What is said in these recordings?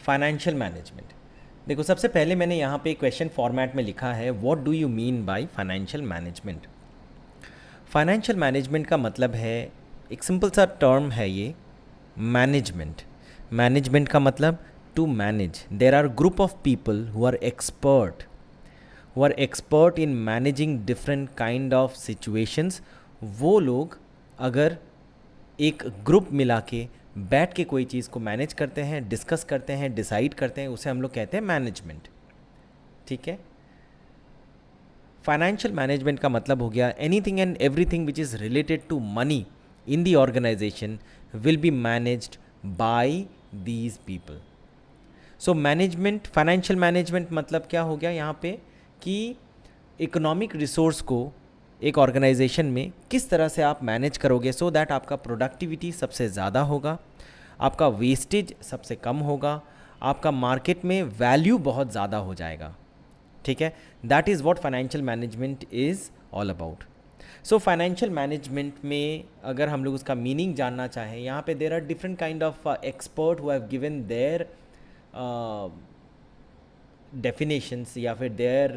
Financial management. देखो, सबसे पहले मैंने यहाँ पे क्वेश्चन फॉर्मेट में लिखा है, what do you mean by financial management. Financial management का मतलब है, एक सिंपल सा टर्म है ये, मैनेजमेंट। मैनेजमेंट का मतलब to manage. There are group of people who are expert in managing different kind of situations. वो लोग अगर एक ग्रुप मिला के बैठ के कोई चीज़ को मैनेज करते हैं, डिस्कस करते हैं, डिसाइड करते हैं, उसे हम लोग कहते हैं मैनेजमेंट। ठीक है। फाइनेंशियल मैनेजमेंट का मतलब हो गया anything and everything which is related to money in the organisation will be managed by these people. So management, financial management मतलब क्या हो गया यहाँ पे कि इकोनॉमिक रिसोर्स को एक ऑर्गेनाइजेशन में किस तरह से आप मैनेज करोगे सो दैट आपका प्रोडक्टिविटी सबसे ज़्यादा होगा, आपका वेस्टेज सबसे कम होगा, आपका मार्केट में वैल्यू बहुत ज़्यादा हो जाएगा। ठीक है, that is what financial management is all about. So financial management में अगर हम लोग उसका मीनिंग जानना चाहें, यहाँ पे there are different kind of expert who have given their definitions या फिर देयर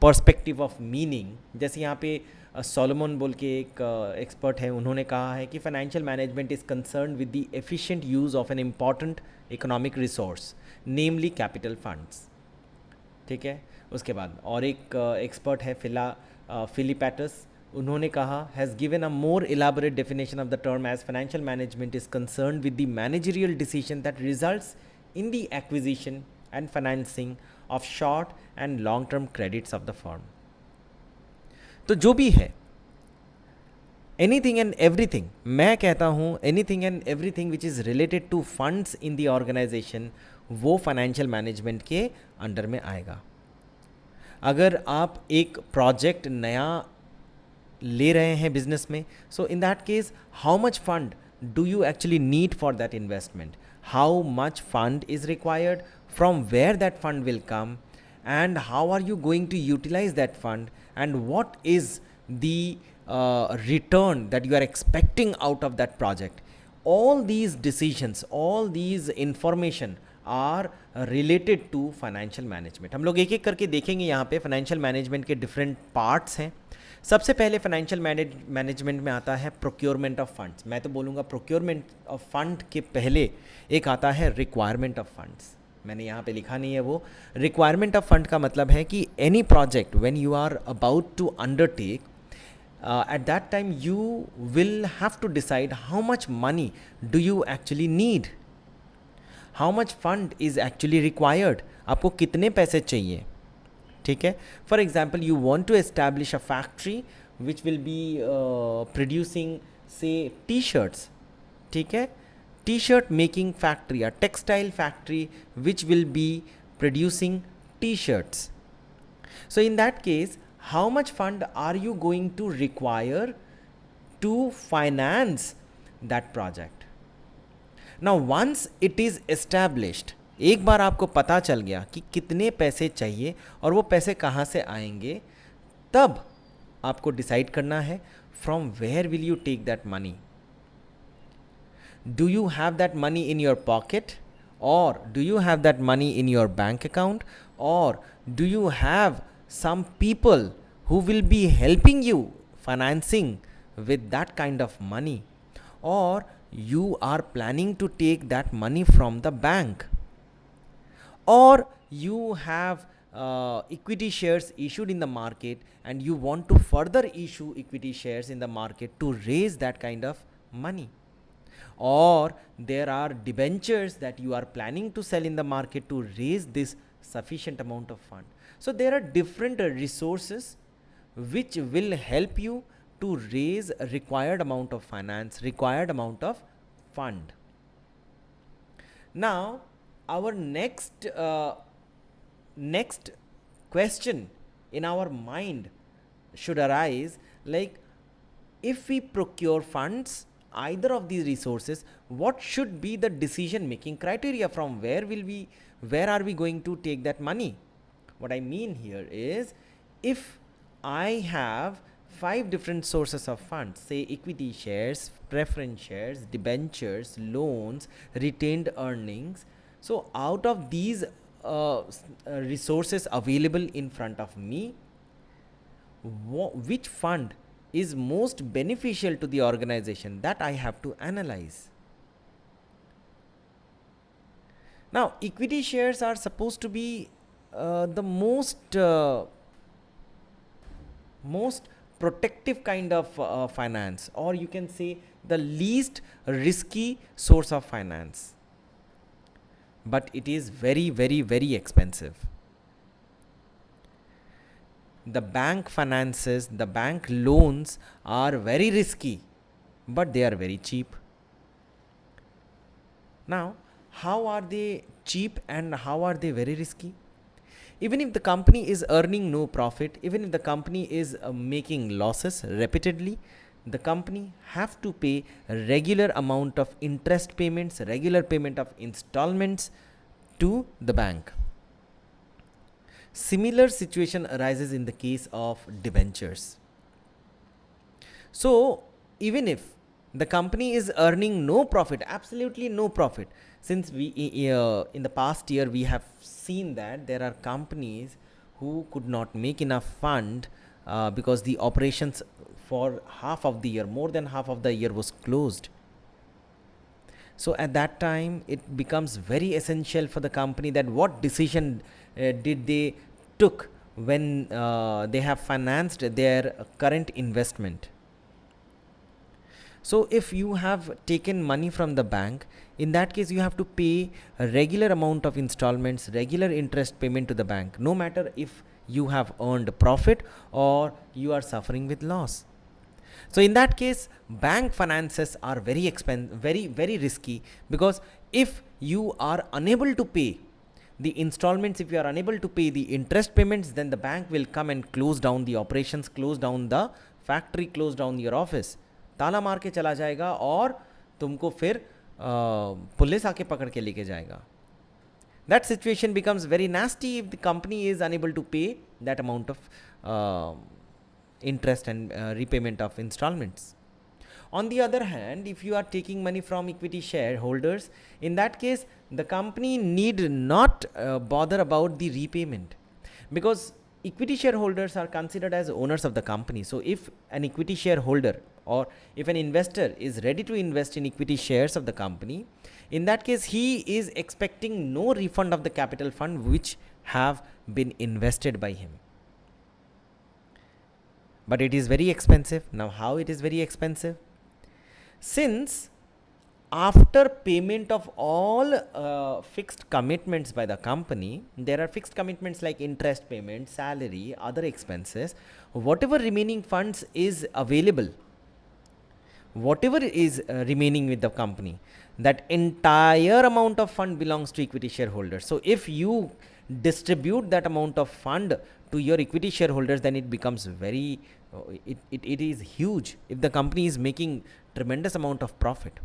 पर्सपेक्टिव ऑफ मीनिंग। जैसे यहाँ पे सोलोमन बोल के एक एक्सपर्ट है, उन्होंने कहा है कि financial management is concern with the efficient use of an important economic resource namely capital funds. ठीक है। उसके बाद और एक एक्सपर्ट है फिलिपैटस, उन्होंने कहा has given a more elaborate definition of the term as financial management is concern with the managerial decision that results in the acquisition and financing of short and long term credits of the firm. तो जो भी है, anything and everything, मैं कहता हूँ anything and everything which is related to funds in the organisation, वो financial management के under में आएगा। अगर आप एक प्रोजेक्ट नया ले रहे हैं बिजनेस में, so in that case how much fund do you actually need for that investment, how much fund is required, from where that fund will come, and how are you going to utilize that fund, and what is the return that you are expecting out of that project. All these decisions, all these information are related to financial management. हम लोग एक एक करके देखेंगे यहाँ पे financial management के different parts हैं। सबसे पहले फाइनेंशियल मैनेजमेंट में आता है प्रोक्योरमेंट ऑफ फंड्स। मैं तो बोलूँगा प्रोक्योरमेंट ऑफ फंड के पहले एक आता है रिक्वायरमेंट ऑफ फंड्स। मैंने यहाँ पे लिखा नहीं है वो। रिक्वायरमेंट ऑफ फंड का मतलब है कि any project when you are about to undertake, at that time you will have to decide how much money do you actually need, how much fund is actually required, आपको कितने पैसे चाहिए। ठीक है। For example, you want to establish a factory which will be producing से T shirts. ठीक है, t-shirt making factory, a textile factory which will be producing t-shirts. So in that case, how much fund are you going to require to finance that project? Now once it is established, एक बार आपको पता चल गया कि कितने पैसे चाहिए और वो पैसे कहाँ से आएंगे, तब आपको डिसाइड करना है from where will you take that money. Do you have that money in your pocket, or do you have that money in your bank account, or do you have some people who will be helping you financing with that kind of money, or you are planning to take that money from the bank, or you have equity shares issued in the market and you want to further issue equity shares in the market to raise that kind of money, or there are debentures that you are planning to sell in the market to raise this sufficient amount of fund. So there are different resources which will help you to raise a required amount of finance, required amount of fund. Now our next question in our mind should arise, like, if we procure funds, either of these resources, what should be the decision making criteria, from where are we going to take that money. What I mean here is, if I have 5 different sources of funds, say equity shares, preference shares, debentures, loans, retained earnings, So out of these resources available in front of me, which fund is most beneficial to the organization, that I have to analyze. Now, equity shares are supposed to be the most protective kind of finance, or you can say the least risky source of finance, but it is very, very, very expensive. The bank finances, the bank loans are very risky, but they are very cheap. Now, how are they cheap and how are they very risky? Even if the company is earning no profit, even if the company is making losses repeatedly, the company have to pay a regular amount of interest payments, regular payment of installments to the bank. Similar situation arises in the case of debentures. So even if the company is earning no profit, absolutely no profit, since we in the past year we have seen that there are companies who could not make enough fund because the operations for half of the year, more than half of the year, was closed. So at that time it becomes very essential for the company that what decision did they took when they have financed their current investment. So if you have taken money from the bank, in that case you have to pay a regular amount of installments, regular interest payment to the bank, no matter if you have earned profit or you are suffering with loss. So in that case, bank finances are very expensive, very risky, because if you are unable to pay the installments, if you are unable to pay the interest payments, then the bank will come and close down the operations, close down the factory, close down your office, ताला मार के चला जाएगा और तुमको फिर police आके पकड़ के लेके जाएगा. That situation becomes very nasty if the company is unable to pay that amount of interest and repayment of installments. On the other hand, if you are taking money from equity shareholders, in that case the company need not bother about the repayment, because equity shareholders are considered as owners of the company. So if an equity shareholder or if an investor is ready to invest in equity shares of the company, in that case he is expecting no refund of the capital fund which have been invested by him. But it is very expensive. Now how it is very expensive? Since after payment of all fixed commitments by the company, there are fixed commitments like interest payment, salary, other expenses, whatever remaining funds is available, whatever is remaining with the company, that entire amount of fund belongs to equity shareholders. So if you distribute that amount of fund to your equity shareholders, then it becomes very it is huge if the company is making tremendous amount of profit.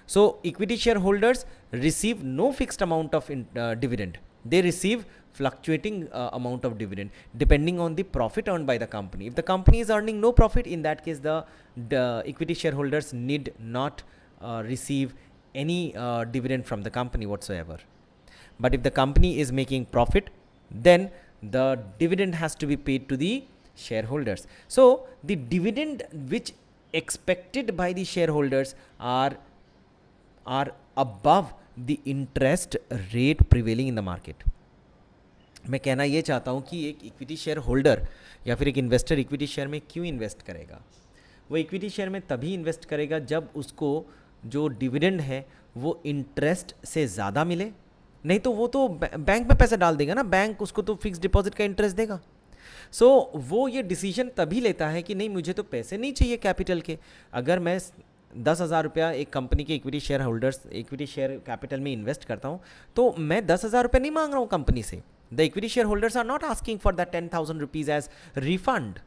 So equity shareholders receive no fixed amount of dividend. They receive fluctuating amount of dividend depending on the profit earned by the company. If the company is earning no profit, in that case the equity shareholders need not receive any dividend from the company whatsoever. But if the company is making profit, then the dividend has to be paid to the shareholders. So the dividend which expected by the shareholders are above the interest rate prevailing in the market. मैं कहना ये चाहता हूँ कि एक equity share holder या फिर एक इन्वेस्टर इक्विटी शेयर में क्यों इन्वेस्ट करेगा? वो इक्विटी शेयर में तभी इन्वेस्ट करेगा जब उसको जो डिविडेंड है वो इंटरेस्ट से ज़्यादा मिले. नहीं तो वो तो बैंक में पैसा डाल देगा ना, बैंक उसको तो फिक्स डिपॉजिट का इंटरेस्ट देगा. सो वो ये डिसीजन तभी लेता है कि नहीं, मुझे तो पैसे नहीं चाहिए कैपिटल के. अगर मैं 10,000 रुपया एक कंपनी के equity share holders equity share capital में इन्वेस्ट करता हूँ, तो मैं 10,000 रुपये नहीं मांग रहा हूँ कंपनी से. The equity share holders are not asking for that 10,000 rupees as refund.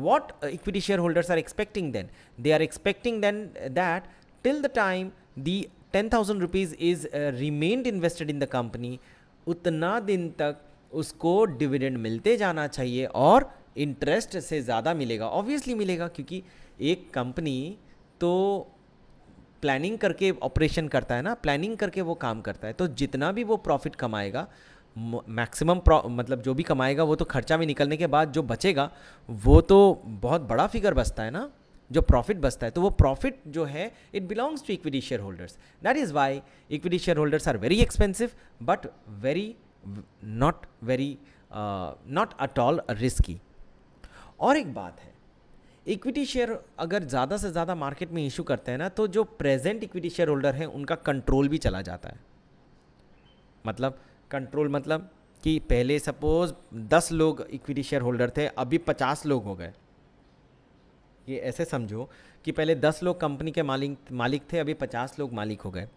What equity shareholders are expecting then? They are expecting then that till the time the 10,000 rupees is remained invested in the company, उतना दिन तक उसको dividend मिलते जाना चाहिए और interest से ज़्यादा मिलेगा. ऑब्वियसली मिलेगा, क्योंकि एक कंपनी तो प्लानिंग करके ऑपरेशन करता है ना, प्लानिंग करके वो काम करता है, तो जितना भी वो प्रॉफिट कमाएगा, मैक्सिमम मतलब जो भी कमाएगा वो तो खर्चा में निकलने के बाद जो बचेगा वो तो बहुत बड़ा फिगर बचता है ना, जो प्रॉफिट बचता है, तो वो प्रॉफिट जो है it belongs to equity share holders. That is why equity share holders are very expensive but very not at all risky. और एक बात है, इक्विटी शेयर अगर ज़्यादा से ज़्यादा मार्केट में इशू करते हैं ना, तो जो प्रेजेंट इक्विटी शेयर होल्डर हैं उनका कंट्रोल भी चला जाता है. मतलब कंट्रोल मतलब कि पहले सपोज 10 लोग इक्विटी शेयर होल्डर थे, अभी 50 लोग हो गए. ये ऐसे समझो कि पहले 10 लोग कंपनी के मालिक थे, अभी 50 लोग मालिक हो गए.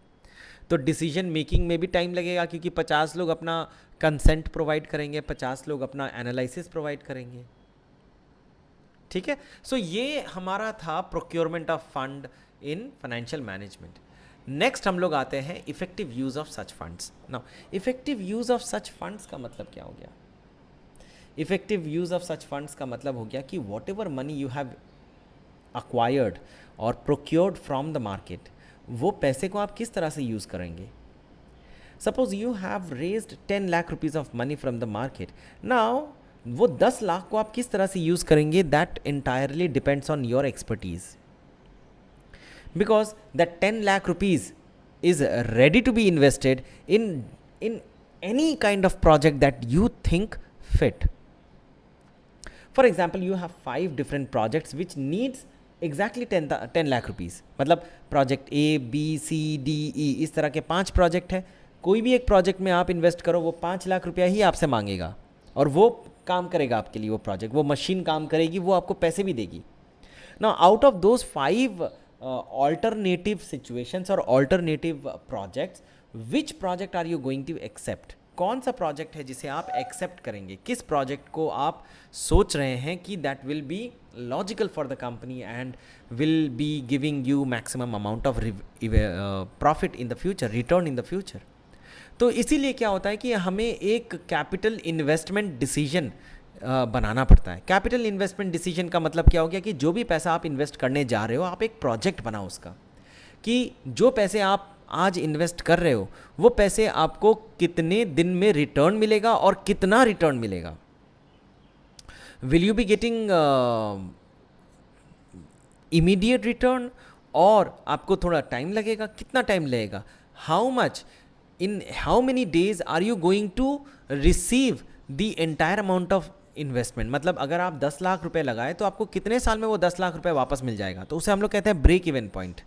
तो डिसीजन मेकिंग में भी टाइम लगेगा, क्योंकि 50 लोग अपना कंसेंट प्रोवाइड करेंगे, 50 लोग अपना एनालिसिस प्रोवाइड करेंगे. ठीक है. सो ये हमारा था procurement of fund in financial management. Next हम लोग आते हैं effective use of such funds. Now effective use of such funds का मतलब क्या हो गया? Effective use of such funds का मतलब हो गया कि what ever money you have acquired और प्रोक्योर्ड फ्रॉम द मार्केट, वो पैसे को आप किस तरह से यूज़ करेंगे. Suppose you have raised 10 lakh rupees of money from the market. Now वो 10 लाख को आप किस तरह से यूज़ करेंगे, that entirely depends on your expertise. Because that 10 lakh rupees is ready to be invested in any kind of project that you think fit. For example, you have 5 different projects which needs exactly 10 lakh rupees. मतलब project A B C D E इस तरह के 5 project हैं. कोई भी एक project में आप इन्वेस्ट करो, वो 5 लाख रुपया ही आपसे मांगेगा और वो काम करेगा आपके लिए. वो प्रोजेक्ट, वो मशीन काम करेगी, वो आपको पैसे भी देगी. Now out of those 5 alternative situations or alternative projects, which project are you going to accept? कौन सा प्रोजेक्ट है जिसे आप एक्सेप्ट करेंगे? किस प्रोजेक्ट को आप सोच रहे हैं कि that will be logical for the company and will be giving you maximum amount of profit in the future, return in the future. तो इसीलिए क्या होता है कि हमें एक कैपिटल इन्वेस्टमेंट डिसीजन बनाना पड़ता है. कैपिटल इन्वेस्टमेंट डिसीजन का मतलब क्या हो गया कि जो भी पैसा आप इन्वेस्ट करने जा रहे हो, आप एक प्रोजेक्ट बनाओ उसका, कि जो पैसे आप आज इन्वेस्ट कर रहे हो वो पैसे आपको कितने दिन में रिटर्न मिलेगा और कितना रिटर्न मिलेगा. Will you be getting immediate return और आपको थोड़ा टाइम लगेगा? कितना टाइम लगेगा? How much, in how many days are you going to receive the entire amount of investment. मतलब अगर आप 10 लाख रुपए लगाए तो आपको कितने साल में वो 10 लाख रुपए वापस मिल जाएगा. तो उसे हम लोग कहते हैं ब्रेक इवन पॉइंट.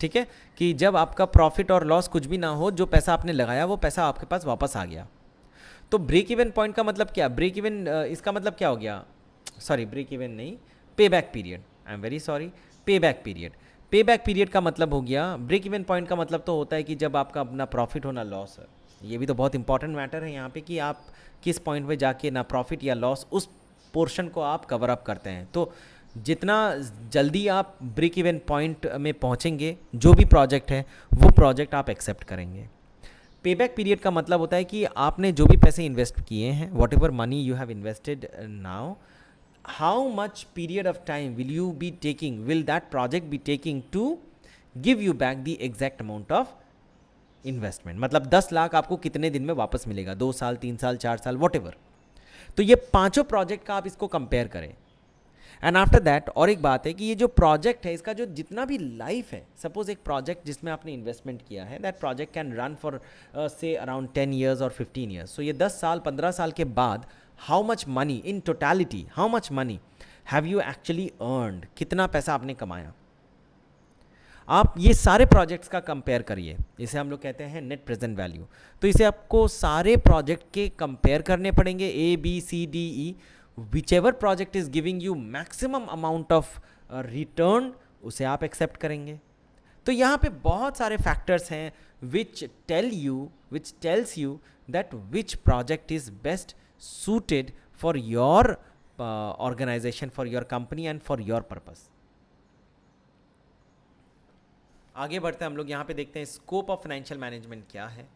ठीक है, कि जब आपका प्रॉफिट और लॉस कुछ भी ना हो, जो पैसा आपने लगाया वो पैसा आपके पास वापस आ गया. तो ब्रेक इवन पॉइंट का मतलब क्या? ब्रेक इवन इसका मतलब क्या हो गया? सॉरी, ब्रेक इवन नहीं, पे back period. I am very sorry, पे बैक पीरियड. पे बैक पीरियड का मतलब हो गया, ब्रेक इवन पॉइंट का मतलब तो होता है कि जब आपका अपना प्रॉफिट हो ना लॉस है. ये भी तो बहुत इंपॉर्टेंट मैटर है यहाँ पे कि आप किस पॉइंट पे जाके ना प्रॉफिट या लॉस, उस पोर्शन को आप कवर अप करते हैं. तो जितना जल्दी आप ब्रेक इवन पॉइंट में पहुँचेंगे, जो भी प्रोजेक्ट है वो प्रोजेक्ट आप एक्सेप्ट करेंगे. पेबैक पीरियड का मतलब होता है कि आपने जो भी पैसे इन्वेस्ट किए हैं, whatever money you have invested now, how much period of time will you be taking, will that project be taking to give you back the exact amount of investment. मतलब 10 लाख आपको कितने दिन में वापस मिलेगा, 2 साल, 3 साल, 4 साल, वॉट एवर. तो ये पाँचों प्रोजेक्ट का आप इसको कंपेयर करें. एंड आफ्टर दैट, और एक बात है कि ये जो प्रोजेक्ट है इसका जो जितना भी लाइफ है, सपोज एक प्रोजेक्ट जिसमें आपने इन्वेस्टमेंट किया है, that project can run for से अराउंड 10 ईयर्स और 15 ईयर्स. सो ये 10 साल 15 साल के बाद how much money in totality, how much money have you actually earned, कितना पैसा आपने कमाया. आप ये सारे प्रोजेक्ट्स का कंपेयर करिए, इसे हम लोग कहते हैं नेट प्रेजेंट वैल्यू. तो इसे आपको सारे प्रोजेक्ट के कंपेयर करने पड़ेंगे, A B C D E. whichever project is giving you maximum amount of return, उसे आप एक्सेप्ट करेंगे. तो यहाँ पे बहुत सारे फैक्टर्स हैं which tells you that which project is best suited for your organization, for your company and for your purpose. आगे बढ़ते हैं हम लोग. यहाँ पे देखते हैं स्कोप ऑफ फाइनेंशियल मैनेजमेंट क्या है.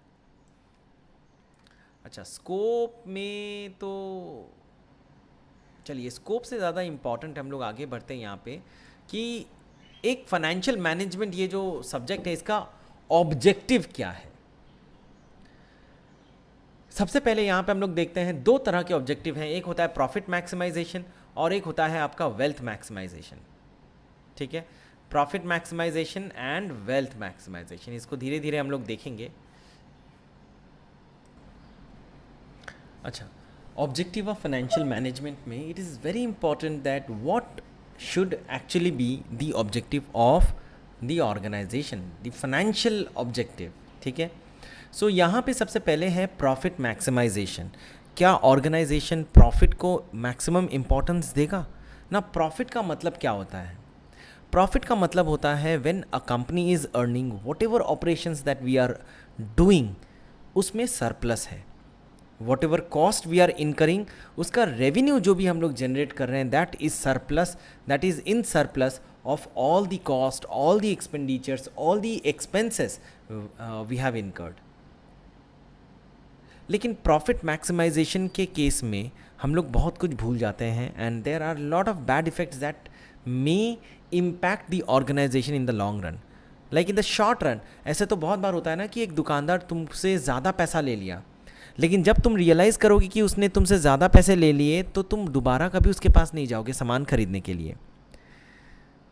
अच्छा, स्कोप में तो चलिए, स्कोप से ज़्यादा इम्पॉर्टेंट हम लोग आगे बढ़ते हैं यहाँ पे कि एक फाइनेंशियल मैनेजमेंट ये जो सब्जेक्ट है इसका ऑब्जेक्टिव क्या है। सबसे पहले यहाँ पे हम लोग देखते हैं दो तरह के ऑब्जेक्टिव हैं, एक होता है प्रॉफिट मैक्सिमाइजेशन और एक होता है आपका वेल्थ मैक्सिमाइजेशन। ठीक है, profit maximisation and wealth maximisation, इसको धीरे धीरे हम लोग देखेंगे। अच्छा, ऑब्जेक्टिव ऑफ फाइनेंशियल मैनेजमेंट में it is very important that what should actually be the objective of the organisation, the financial objective. ठीक है, सो यहाँ पे सबसे पहले है प्रॉफिट मैक्सिमाइजेशन। क्या ऑर्गेनाइजेशन प्रॉफिट को मैक्सिमम इम्पॉर्टेंस देगा ना? प्रॉफिट का मतलब क्या होता है? प्रॉफिट का मतलब होता है when a company is earning whatever operations that we are doing, उसमें सरप्लस है। Whatever cost we are incurring, उसका रेवेन्यू जो भी हम लोग जनरेट कर रहे हैं that is surplus, that is in surplus of all the cost, all the expenditures, all the expenses we have incurred. लेकिन प्रॉफिट मैक्सिमाइजेशन के केस में हम लोग बहुत कुछ भूल जाते हैं and there are lot of bad effects that may impact the organisation in the long run. Like in the short run ऐसे तो बहुत बार होता है ना कि एक दुकानदार तुमसे ज़्यादा पैसा ले लिया, लेकिन जब तुम रियलाइज़ करोगे कि उसने तुमसे ज़्यादा पैसे ले लिए तो तुम दोबारा कभी उसके पास नहीं जाओगे सामान खरीदने के लिए।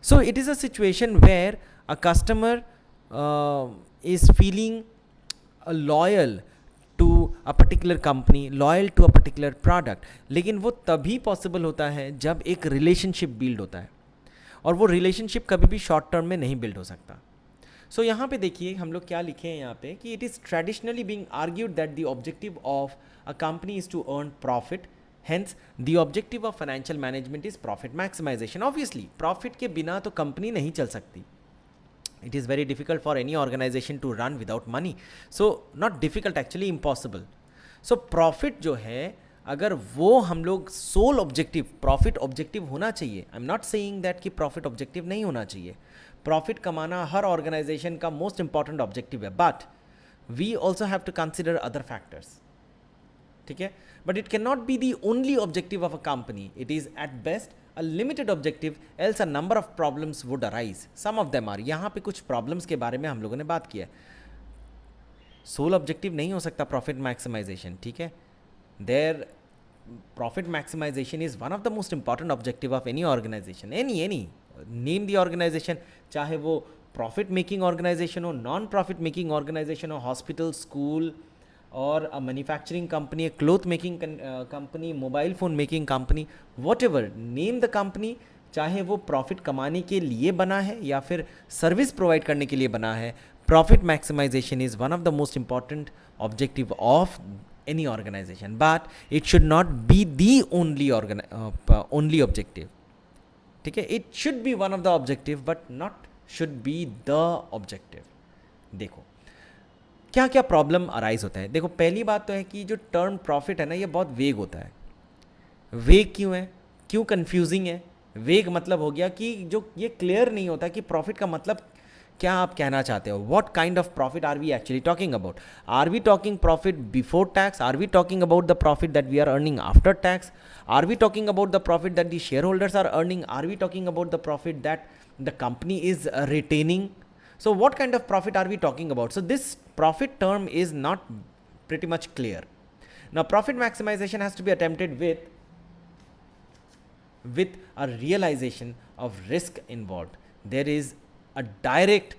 So it is a situation where a customer is feeling loyal to a particular company, loyal to a particular product, लेकिन वो तभी पॉसिबल होता है जब एक रिलेशनशिप बिल्ड होता है, और वो रिलेशनशिप कभी भी शॉर्ट टर्म में नहीं बिल्ड हो सकता। सो यहाँ पे देखिए हम लोग क्या लिखे हैं यहाँ पे कि it is traditionally being argued that the objective of a company is to earn profit, hence the objective of financial management is profit maximisation. Obviously profit के बिना तो कंपनी नहीं चल सकती। It is very difficult for any organization to run without money. So not difficult, actually impossible. So profit जो है अगर वो हम लोग सोल ऑब्जेक्टिव, प्रॉफिट ऑब्जेक्टिव होना चाहिए। I am not saying that कि प्रॉफिट ऑब्जेक्टिव नहीं होना चाहिए। प्रॉफिट कमाना हर ऑर्गेनाइजेशन का मोस्ट इंपॉर्टेंट ऑब्जेक्टिव है, but we also have to consider other factors. ठीक है, but it can not be the only objective of a company. It is at best a limited objective, else a number of problems would arise. Some of them are, यहाँ पे कुछ problems के बारे में हम लोगों ने बात किया है। सोल ऑब्जेक्टिव नहीं हो सकता प्रॉफिट मैक्सिमाइजेशन। ठीक है, there profit maximisation is one of the most important objective of any organisation, any name the organisation, चाहे वो प्रॉफिट मेकिंग ऑर्गेनाइजेशन हो, नॉन प्रॉफिट मेकिंग ऑर्गेनाइजेशन हो, हॉस्पिटल, स्कूल और a manufacturing company, cloth making company, mobile phone making company, whatever name the company, चाहे वो profit कमाने के लिए बना है या फिर सर्विस प्रोवाइड करने के लिए बना है, profit maximisation is one of the most important objective of any organisation, but it should not be the only objective. ठीक है, it should be one of the objective but not should be the objective. देखो क्या क्या problem arise होता है। देखो पहली बात तो है कि जो टर्म प्रॉफिट है ना ये बहुत वेग होता है। वेग क्यों है, क्यों कंफ्यूजिंग है? वेग मतलब हो गया कि जो ये क्लियर नहीं होता कि प्रॉफिट का मतलब क्या आप कहना चाहते हो। What kind of profit are we actually talking about? Are we talking profit before tax? Are we talking about the profit that we are earning after tax? Are we talking about the profit that the share holders are earning? Are we talking about the profit that the company is retaining? So what kind of profit are we talking about? So this profit term is not pretty much clear. Now profit maximization has to be attempted with a realization of risk involved. There is a direct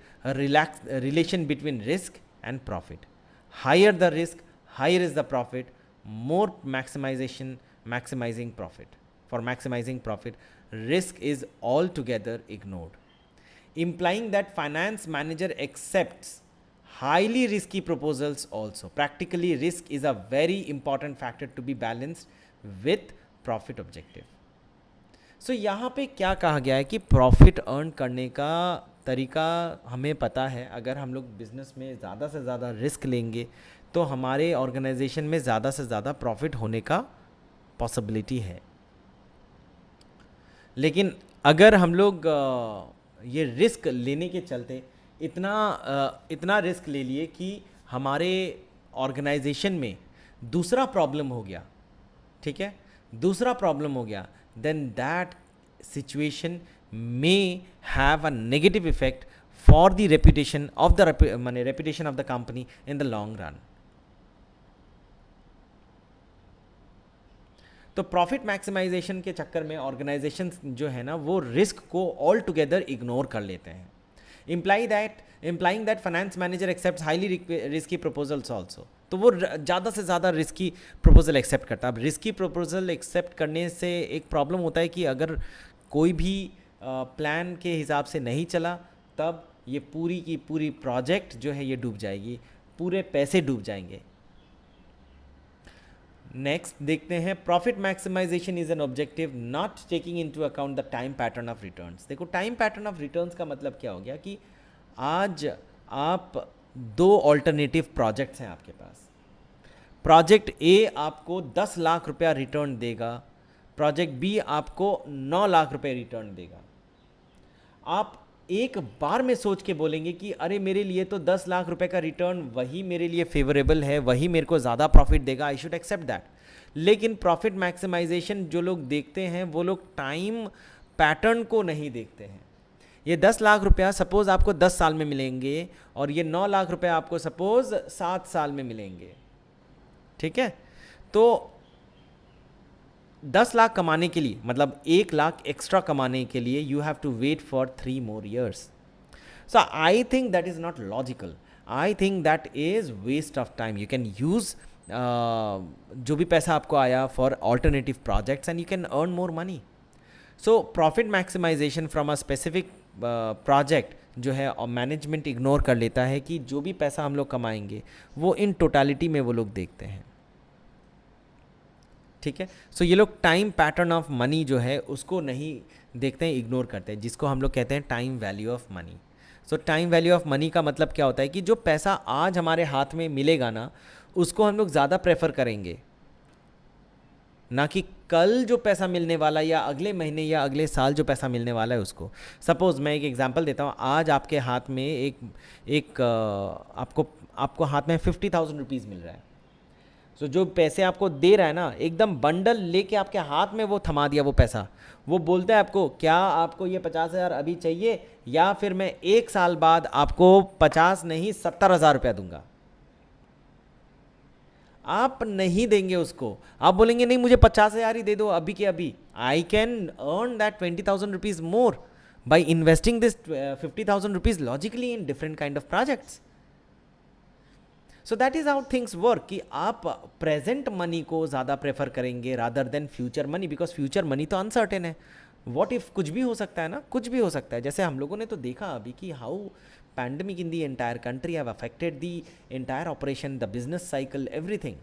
relation between risk and profit. Higher the risk, higher is the profit. More maximizing profit. For maximizing profit, risk is altogether ignored, implying that finance manager accepts highly risky proposals also. Practically, risk is a very important factor to be balanced with profit objective. So यहाँ पे क्या कहा गया है कि profit earn करने का तरीका हमें पता है। अगर हम लोग बिजनेस में ज़्यादा से ज़्यादा रिस्क लेंगे तो हमारे ऑर्गेनाइजेशन में ज़्यादा से ज़्यादा प्रॉफिट होने का पॉसिबिलिटी है। लेकिन अगर हम लोग ये रिस्क लेने के चलते इतना रिस्क ले लिए कि हमारे ऑर्गेनाइजेशन में दूसरा प्रॉब्लम हो गया, ठीक है, दूसरा प्रॉब्लम हो गया, then that situation may have a negative effect for the reputation of the reputation of the company in the long run. तो प्रॉफिट मैक्सिमाइजेशन के चक्कर में ऑर्गेनाइजेशन जो है ना वो रिस्क को ऑल टुगेदर इग्नोर कर लेते हैं, implying that finance manager accepts highly risky proposals also. तो वो ज़्यादा से ज़्यादा रिस्की प्रपोजल एक्सेप्ट करता है. अब रिस्की प्रपोजल एक्सेप्ट करने से एक प्रॉब्लम होता है कि अगर कोई भी प्लान के हिसाब से नहीं चला तब ये पूरी की पूरी प्रोजेक्ट जो है ये डूब जाएगी, पूरे पैसे डूब जाएंगे. नेक्स्ट देखते हैं, profit maximisation is an objective not taking into account the time pattern of returns. देखो टाइम पैटर्न ऑफ रिटर्न्स का मतलब क्या हो गया कि आज आप दो ऑल्टरनेटिव प्रोजेक्ट्स हैं आपके पास. प्रोजेक्ट ए आपको 10 लाख रुपया रिटर्न देगा, प्रोजेक्ट बी आपको 9 लाख रुपये रिटर्न देगा. आप एक बार में सोच के बोलेंगे कि अरे मेरे लिए तो 10 लाख रुपए का रिटर्न वही मेरे लिए फेवरेबल है, वही मेरे को ज़्यादा प्रॉफिट देगा, आई शुड एक्सेप्ट दैट. लेकिन प्रॉफिट मैक्सिमाइजेशन जो लोग देखते हैं वो लोग टाइम पैटर्न को नहीं देखते हैं. ये 10 लाख रुपया सपोज़ आपको 10 साल में मिलेंगे और ये 9 लाख रुपए आपको सपोज़ 7 साल में मिलेंगे. ठीक है, तो 10 लाख कमाने के लिए मतलब 1 लाख एक्स्ट्रा कमाने के लिए you have to wait for 3 more years. So I think that is not logical. I think that is waste of time. You can use जो भी पैसा आपको आया for alternative projects and you can earn more money. So profit maximization from a specific project जो है management ignore कर लेता है कि जो भी पैसा हम लोग कमाएंगे वो इन टोटालिटी में वो लोग देखते हैं. ठीक है, सो ये लोग टाइम पैटर्न ऑफ मनी जो है उसको नहीं देखते हैं, इग्नोर करते हैं, जिसको हम लोग कहते हैं time value of money. So time value of money का मतलब क्या होता है कि जो पैसा आज हमारे हाथ में मिलेगा ना उसको हम लोग ज़्यादा प्रेफर करेंगे, ना कि कल जो पैसा मिलने वाला या अगले महीने या अगले साल जो पैसा मिलने वाला है उसको. सपोज़ मैं एक एग्जांपल देता हूँ, आज आपके हाथ में एक आपको हाथ में 50,000 रुपीज़ मिल रहा है. सो जो पैसे आपको दे रहा है ना एकदम बंडल लेके आपके हाथ में वो थमा दिया वो पैसा. वो बोलता है आपको क्या आपको ये 50,000 अभी चाहिए या फिर मैं 1 साल बाद आपको 50 नहीं 70,000 रुपया दूंगा. आप नहीं देंगे उसको, आप बोलेंगे नहीं मुझे 50,000 ही दे दो अभी के अभी. I can earn that 20,000 rupees more by investing this 50,000 rupees logically in different kind of projects. So that is how things work कि आप प्रेजेंट मनी को ज़्यादा प्रेफर करेंगे rather than future money, because future money तो uncertain है. What if कुछ भी हो सकता है ना, कुछ भी हो सकता है. जैसे हम लोगों ने तो देखा अभी कि how pandemic in the entire country have affected the entire operation, the business cycle, everything.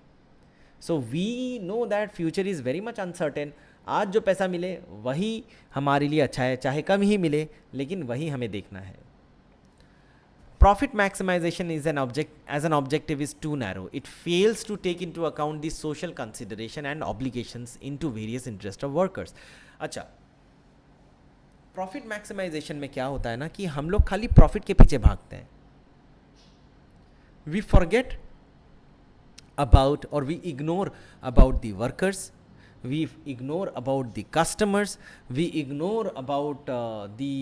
So we know that future is very much uncertain. आज जो पैसा मिले वही हमारे लिए अच्छा है, चाहे कम ही मिले लेकिन वही हमें देखना है. Profit maximization is as an objective is too narrow. It fails to take into account the social consideration and obligations into various interests of workers. अच्छा, प्रॉफिट मैक्सिमाइजेशन में क्या होता है ना कि हम लोग खाली प्रॉफिट के पीछे भागते हैं. वी फॉरगेट अबाउट और we ignore about the workers, we ignore about the customers, we ignore about the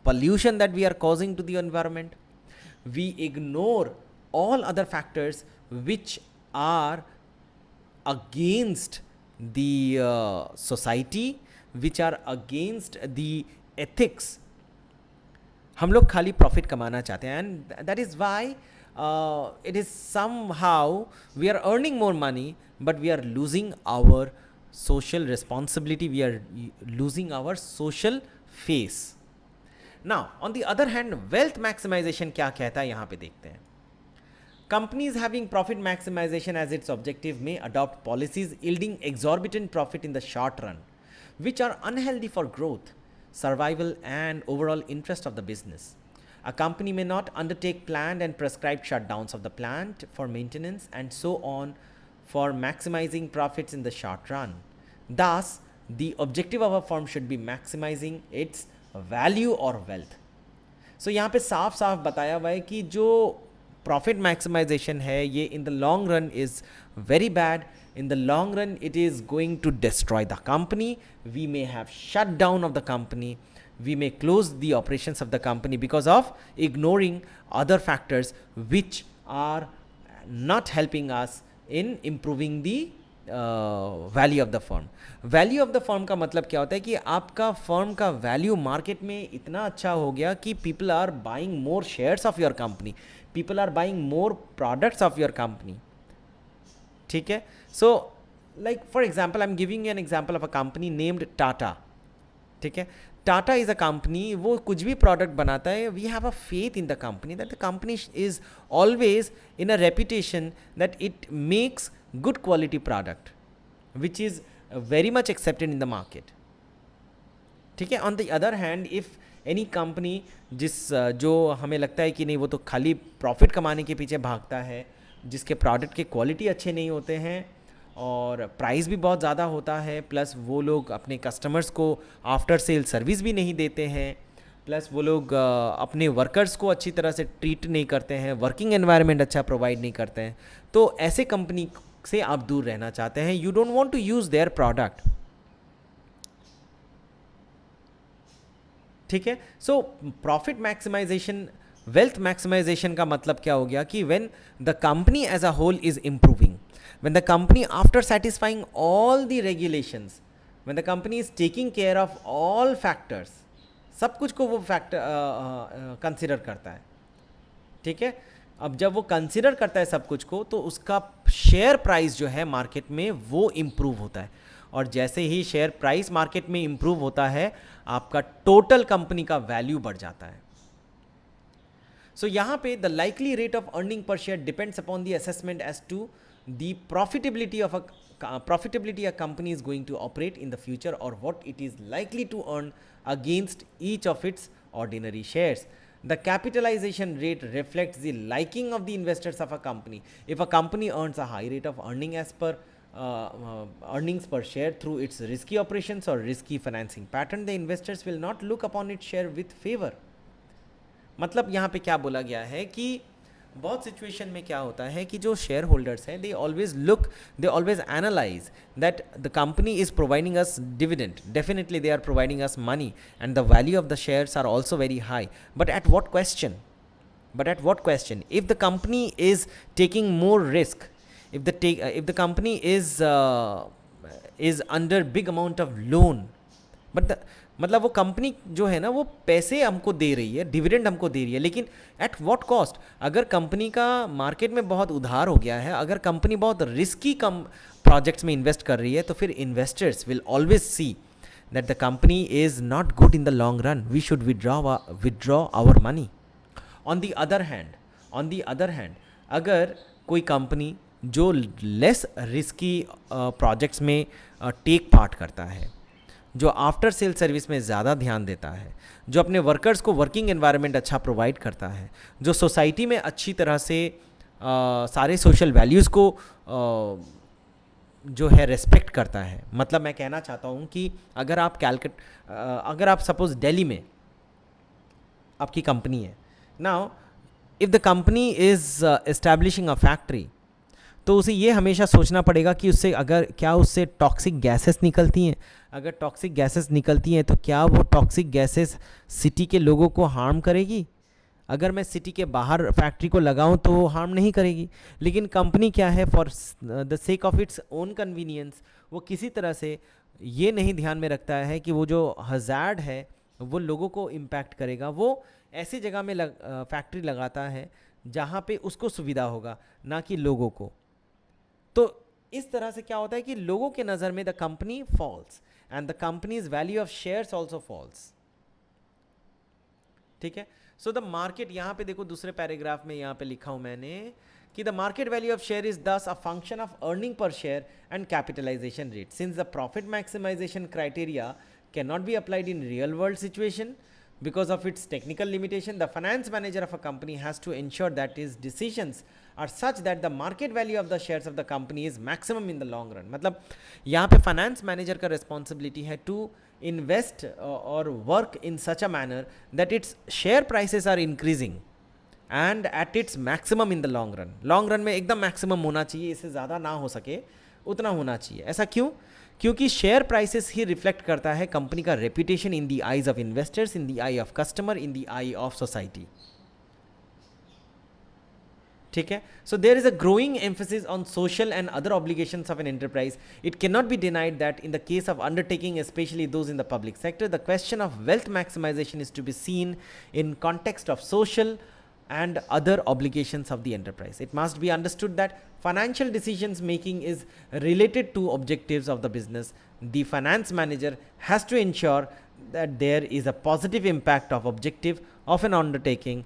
pollution that we are causing to the environment. We ignore all other factors which are against the society, which are against the ethics. हम लोग खाली profit कमाना चाहते हैं and that is why it is somehow we are earning more money but we are losing our social responsibility, we are losing our social face. Now on the other hand wealth maximization क्या कहता है यहाँ पे देखते हैं. Companies having profit maximization as its objective may adopt policies yielding exorbitant profit in the short run, which are unhealthy for growth, survival and overall interest of the business. A company may not undertake planned and prescribed shutdowns of the plant for maintenance and so on for maximizing profits in the short run. Thus, the objective of a firm should be maximizing its value or wealth. So यहाँ पे साफ साफ बताया हुआ है कि जो profit maximization है ये in the long run is very bad. In the long run it is going to destroy the company. We may have shut down of the company. we may close the operations of the company because of ignoring other factors which are not helping us in improving the value of the firm. Value of the firm का मतलब क्या होता है कि आपका firm का value market में इतना अच्छा हो गया कि people are buying more shares of your company, people are buying more products of your company. ठीक है. So like for example I am giving an example of a company named Tata. ठीक है. टाटा इज़ अ कंपनी, वो कुछ भी product बनाता है. We have a faith in the company that the company is always in a reputation that it makes good quality product which is very much accepted in the market. ठीक है. on the other hand if any company जो हमें लगता है कि नहीं वो तो खाली प्रॉफिट कमाने के पीछे भागता है, जिसके प्रोडक्ट के क्वालिटी अच्छे नहीं होते हैं और प्राइस भी बहुत ज़्यादा होता है, प्लस वो लोग अपने कस्टमर्स को आफ्टर सेल सर्विस भी नहीं देते हैं, प्लस वो लोग अपने वर्कर्स को अच्छी तरह से ट्रीट नहीं करते हैं, वर्किंग एनवायरनमेंट अच्छा प्रोवाइड नहीं करते हैं, तो ऐसे कंपनी से आप दूर रहना चाहते हैं. You don't want to use their product. ठीक है. So profit maximisation, wealth maximisation का मतलब क्या हो गया कि when the company as a whole is improving, when the company after satisfying all the regulations, when the company is taking care of all factors, सब कुछ को वो फैक्टर कंसिडर करता है. ठीक है. अब जब वो कंसिडर करता है सब कुछ को, तो उसका शेयर प्राइस जो है मार्केट में वो इम्प्रूव होता है. और जैसे ही शेयर प्राइस मार्केट में इम्प्रूव होता है, आपका टोटल कंपनी का वैल्यू बढ़ जाता है. सो यहाँ पे the likely rate of earning per share depends upon the assessment as to the profitability a company is going to operate in the future or what it is likely to earn against each of its ordinary shares. The capitalization rate reflects the liking of the investors of a company. If a company earns a high rate of earning as per earnings per share through its risky operations or risky financing pattern, the investors will not look upon its share with favor. मतलब यहाँ पे क्या बोला गया है कि बहुत situation में क्या होता है कि जो शेयर होल्डर्स हैं, they always analyse that the company is providing us dividend, definitely they are providing us money and the value of the shares are also very high, but at what question? If the company is taking more risk, if the company is under big amount of loan, but मतलब वो company जो है ना वो पैसे हमको दे रही है, डिविडेंड हमको दे रही है, लेकिन एट व्हाट कॉस्ट? अगर कंपनी का मार्केट में बहुत उधार हो गया है, अगर कंपनी बहुत रिस्की प्रोजेक्ट्स में इन्वेस्ट कर रही है, तो फिर investors will always see that the company is not good in the long run, we should withdraw our money. On the other hand अगर कोई कंपनी जो लेस रिस्की प्रोजेक्ट्स में टेक पार्ट करता है, जो आफ्टर सेल सर्विस में ज़्यादा ध्यान देता है, जो अपने वर्कर्स को वर्किंग एनवायरनमेंट अच्छा प्रोवाइड करता है, जो सोसाइटी में अच्छी तरह से सारे सोशल वैल्यूज़ को जो है रेस्पेक्ट करता है. मतलब मैं कहना चाहता हूँ कि अगर आप सपोज दिल्ली में आपकी कंपनी है, now if the company is establishing a factory, तो उसे ये हमेशा सोचना पड़ेगा कि उससे टॉक्सिक गैसेस निकलती हैं. अगर टॉक्सिक गैसेस निकलती हैं तो क्या वो टॉक्सिक गैसेस सिटी के लोगों को हार्म करेगी? अगर मैं सिटी के बाहर फैक्ट्री को लगाऊं तो वो हार्म नहीं करेगी. लेकिन कंपनी क्या है, for the sake of its own convenience, वो किसी तरह से ये नहीं ध्यान में रखता है कि वो जो हज़ार्ड है वो लोगों को इम्पैक्ट करेगा. वो ऐसी जगह में फैक्ट्री लगाता है जहाँ पे उसको सुविधा होगा, ना कि लोगों को. तो इस तरह से क्या होता है कि लोगों के नज़र में the company falls and the company's value of shares also falls. ठीक है. सो द मार्केट, यहाँ पे देखो दूसरे पैराग्राफ में यहाँ पे लिखा हूँ मैंने कि the market value of share is thus a function of earning per share and capitalisation rate. Since the profit maximisation criteria can not be applied in real world situation because of its technical limitation, the finance manager of a company has to ensure that his decisions are such that the market value of the shares of the company is maximum in the long run. मतलब यहाँ पे finance manager का responsibility है to invest और work in such a manner that its share prices are increasing and at its maximum in the long run. Long run में एकदम maximum होना चाहिए, इससे ज़्यादा ना हो सके उतना होना चाहिए. ऐसा क्यों? क्योंकि शेयर प्राइसेस ही रिफ्लेक्ट करता है कंपनी का reputation in the eyes of investors, in the eye of customer, in the eye of society. ठीक है, so there is a growing emphasis on social and other obligations of an enterprise. It can not be denied that in the case of undertaking, specially those in the public sector, the question of wealth maximisation is to be seen in context of social and other obligations of the enterprise. It must be understood that financial decisions making is related to objectives of the business. The finance manager has to ensure that there is a positive impact of objective of an undertaking,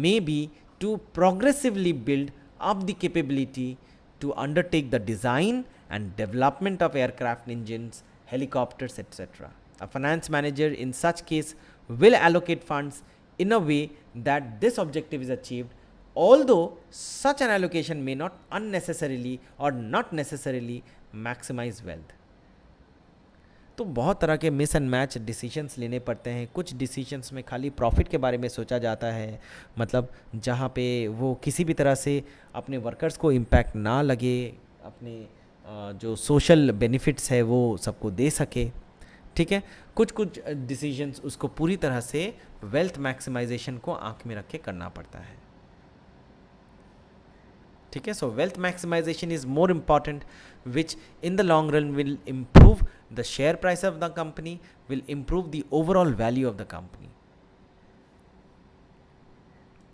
maybe to progressively build up the capability to undertake the design and development of aircraft engines, helicopters, etc. A finance manager in such case will allocate funds in a way that this objective is achieved, although such an allocation may not unnecessarily or not necessarily maximize wealth. तो बहुत तरह के miss and match decisions लेने पड़ते हैं। कुछ decisions में खाली प्रॉफिट के बारे में सोचा जाता है, मतलब जहाँ पे वो किसी भी तरह से अपने वर्कर्स को इम्पैक्ट ना लगे, अपने जो सोशल बेनिफिट्स है वो सबको दे सके। ठीक है, कुछ कुछ डिसीजंस उसको पूरी तरह से वेल्थ मैक्सिमाइजेशन को आंख में रख के करना पड़ता है। ठीक है, so wealth maximisation is more important, which in the long run will improve the share price of the company, will improve the overall value of the company.